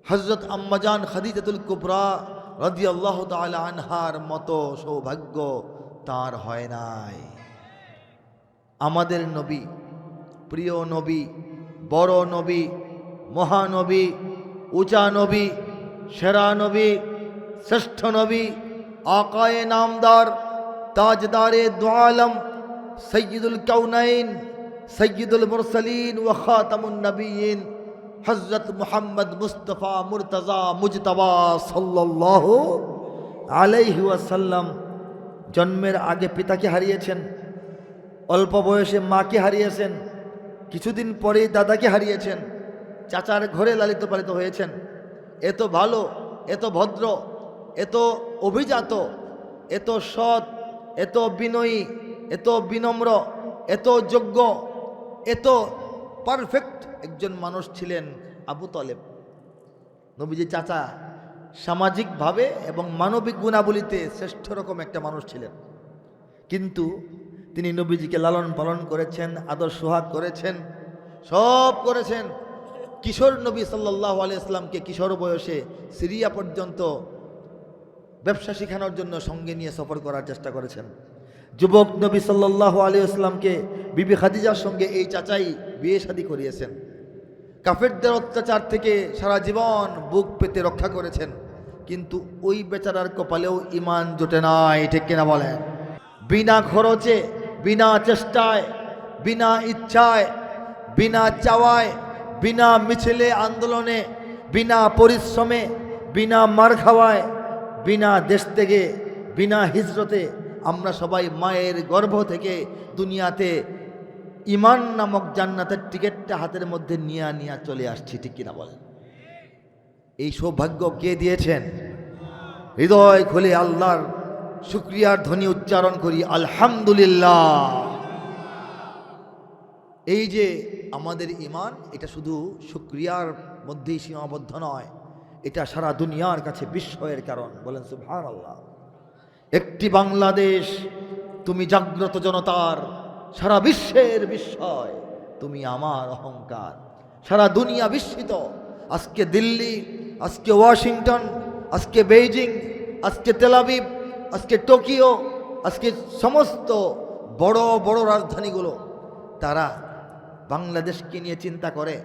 হযরত আম্মাজান খাদিজাতুল কুবরা রাদিয়াল্লাহু তাআলা আনহার মতো সৌভাগ্য তার হয় নাই। আমাদের নবী, প্রিয় নবী, বড় নবী, মহানবী, উঁচা নবী, সেরা নবী, শ্রেষ্ঠ নবী, আকায়ে নামদার, তাজদারে দু আলম, সৈয়দুল কাউনাইন, সৈয়দুল মুরসালিন ওয়া খাতামুন নবিয়্যিন হযরত মুহাম্মদ মুস্তাফা মুরতাজা মুজতবা সাল্লাল্লাহু আলাইহি ওয়াসাল্লাম জন্মের আগে পিতাকে হারিয়েছেন, অল্প বয়সে মাকে হারিয়েছেন, কিছুদিন পরেই দাদাকে হারিয়েছেন, চাচার ঘরে লালিত পালিত হয়েছেন। এত ভালো, এত ভদ্র, এত অভিজাত, এত সৎ, এত বিনয়ী, এত বিনম্র, এত যোগ্য, এত পারফেক্ট একজন মানুষ ছিলেন আবু তালেব। নবীজি চাচা সামাজিকভাবে এবং মানবিক গুণাবলীতে শ্রেষ্ঠ রকম একটা মানুষ ছিলেন, কিন্তু তিনি নবীজিকে লালন পালন করেছেন, আদর সোহাগ করেছেন, সব করেছেন। কিশোর নবী সাল্লাল্লাহু আলাইহি ওয়াসাল্লামকে কিশোর বয়সে সিরিয়া পর্যন্ত ব্যবসা শেখানোর জন্য সঙ্গে নিয়ে সফর করার চেষ্টা করেছেন। যুবক নবী সাল্লাল্লাহু আলাইহি ওয়াসাল্লামকে বিবি খাদিজার সঙ্গে এই চাচাই বিয়ে শাদী করিয়েছেন। কাফেরদের অত্যাচার থেকে সারা জীবন বুক পেতে রক্ষা করেছেন, কিন্তু ওই বেচারার কপালেও ঈমান জোটে নাই, ঠিক কিনা বলেন? বিনা খরচে, বিনা চেষ্টায়, বিনা ইচ্ছায়, বিনা চাওয়ায়, বিনা মিছিলে আন্দোলনে, বিনা পরিশ্রমে, বিনা মার খাওয়ায়, বিনা দেশ থেকে, বিনা হিজরতে আমরা সবাই মায়ের গর্ভ থেকে দুনিয়াতে ঈমান নামক জান্নাতের টিকিটটা হাতের মধ্যে নিয়ে চলে আসছি, ঠিক কিনা বলেন? এই সৌভাগ্য কে দিয়েছেন? হৃদয় খুলে আল্লাহর শুকরিয়ার ধ্বনি উচ্চারণ করি, আলহামদুলিল্লাহ। এই যে আমাদের ঈমান, এটা শুধু শুকরিয়ার মধ্যেই সীমাবদ্ধ নয়, এটা সারা দুনিয়ার কাছে বিস্ময়ের কারণ। বলেন সুবহানাল্লাহ। একটি বাংলাদেশ, তুমি জাগ্রত জনতার, সারা বিশ্বের বিস্ময়, তুমি আমার অহংকার। সারা দুনিয়া বিস্মিত। আজকে দিল্লি, আজকে ওয়াশিংটন, আজকে বেইজিং, আজকে তেল আবিব, আজকে টোকিও, আজকে সমস্ত বড় বড় রাজধানীগুলো, তারা বাংলাদেশকে নিয়ে চিন্তা করে।